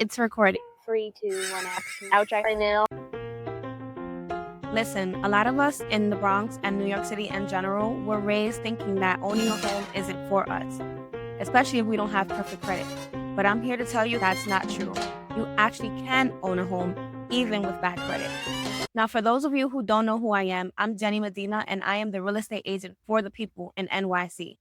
It's recording. 3, 2, 1, action. Outro right now. Listen, a lot of us in the Bronx and New York City in general were raised thinking that owning a home isn't for us, especially if we don't have perfect credit. But I'm here to tell you that's not true. You actually can own a home even with bad credit. Now, for those of you who don't know who I am, I'm Jenny Medina, and I am the real estate agent for the people in NYC.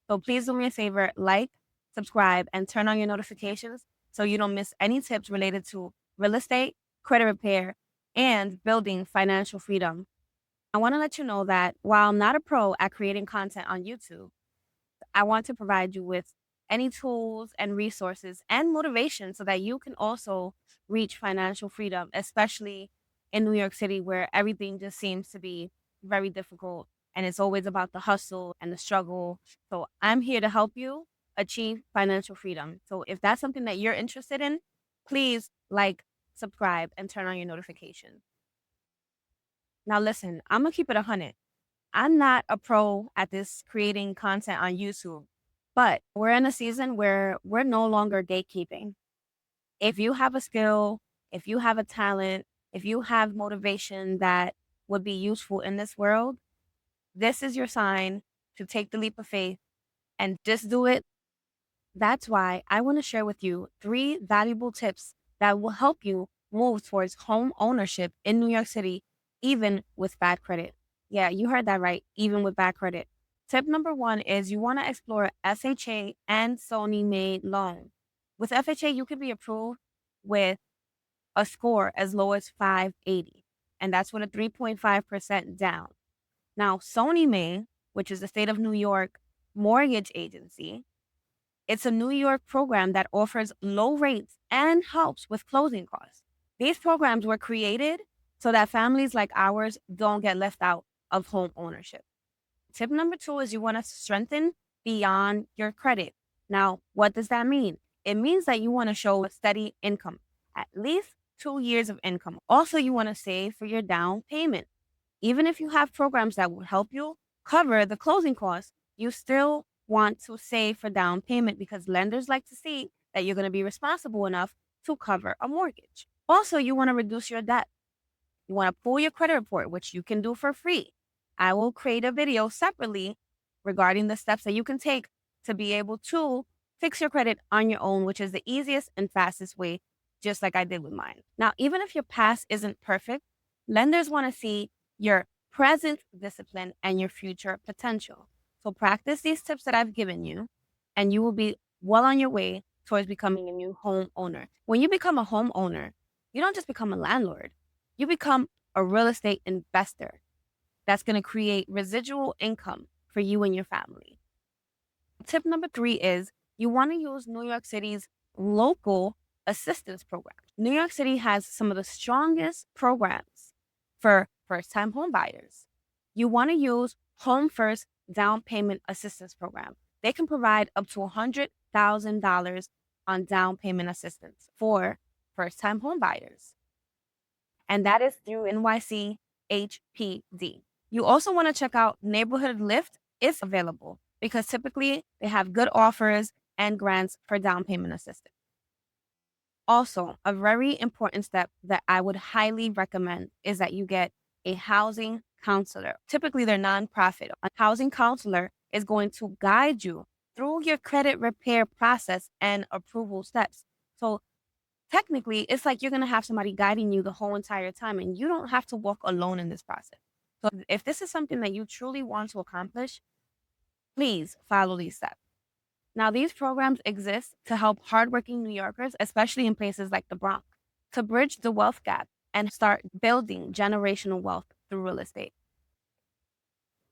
So please do me a favor, like, subscribe, and turn on your notifications so you don't miss any tips related to real estate, credit repair, and building financial freedom. I want to let you know that while I'm not a pro at creating content on YouTube, I want to provide you with any tools and resources and motivation so that you can also reach financial freedom, especially in New York City, where everything just seems to be very difficult and it's always about the hustle and the struggle. So I'm here to help you achieve financial freedom. So if that's something that you're interested in, please like, subscribe, and turn on your notifications. Now listen, I'm gonna keep it 100. I'm not a pro at this creating content on YouTube, but we're in a season where we're no longer gatekeeping. If you have a skill, if you have a talent, if you have motivation that would be useful in this world, this is your sign to take the leap of faith and just do it. That's why I want to share with you 3 valuable tips that will help you move towards home ownership in New York City, even with bad credit. Yeah, you heard that right, even with bad credit. Tip number 1 is you want to explore FHA and Sony made loan. With FHA, you can be approved with a score as low as 580, and that's with a 3.5% down. Now, Sony Mae, which is the state of New York mortgage agency, it's a New York program that offers low rates and helps with closing costs. These programs were created so that families like ours don't get left out of home ownership. Tip number 2 is you want to strengthen beyond your credit. Now, what does that mean? It means that you want to show a steady income, at least 2 years of income. Also, you want to save for your down payment. Even if you have programs that will help you cover the closing costs, you still want to save for down payment because lenders like to see that you're going to be responsible enough to cover a mortgage. Also, you want to reduce your debt. You want to pull your credit report, which you can do for free. I will create a video separately regarding the steps that you can take to be able to fix your credit on your own, which is the easiest and fastest way, just like I did with mine. Now, even if your past isn't perfect, lenders want to see your present discipline and your future potential. So practice these tips that I've given you, and you will be well on your way towards becoming a new homeowner. When you become a homeowner, you don't just become a landlord. You become a real estate investor that's going to create residual income for you and your family. Tip number 3 is you want to use New York City's local assistance program. New York City has some of the strongest programs for first-time home buyers. You want to use Home First Down Payment Assistance Program. They can provide up to $100,000 on down payment assistance for first-time home buyers. And that is through NYC HPD. You also want to check out Neighborhood Lift. It's available because typically they have good offers and grants for down payment assistance. Also, a very important step that I would highly recommend is that you get a housing counselor. Typically, they're nonprofit. A housing counselor is going to guide you through your credit repair process and approval steps. So technically, it's like you're going to have somebody guiding you the whole entire time, and you don't have to walk alone in this process. So if this is something that you truly want to accomplish, please follow these steps. Now, these programs exist to help hardworking New Yorkers, especially in places like the Bronx, to bridge the wealth gap and start building generational wealth through real estate.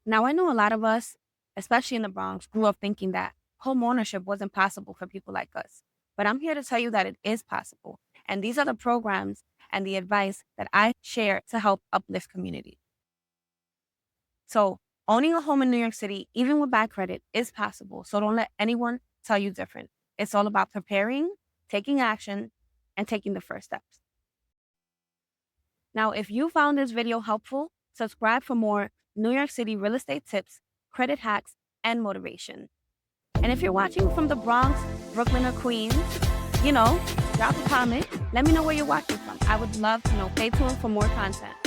Now, I know a lot of us, especially in the Bronx, grew up thinking that home ownership wasn't possible for people like us. But I'm here to tell you that it is possible. And these are the programs and the advice that I share to help uplift communities. So owning a home in New York City, even with bad credit, is possible. So don't let anyone tell you different. It's all about preparing, taking action, and taking the first steps. Now, if you found this video helpful, subscribe for more New York City real estate tips, credit hacks, and motivation. And if you're watching from the Bronx, Brooklyn, or Queens, Drop a comment. Let me know where you're watching from. I would love to know. Stay tuned for more content.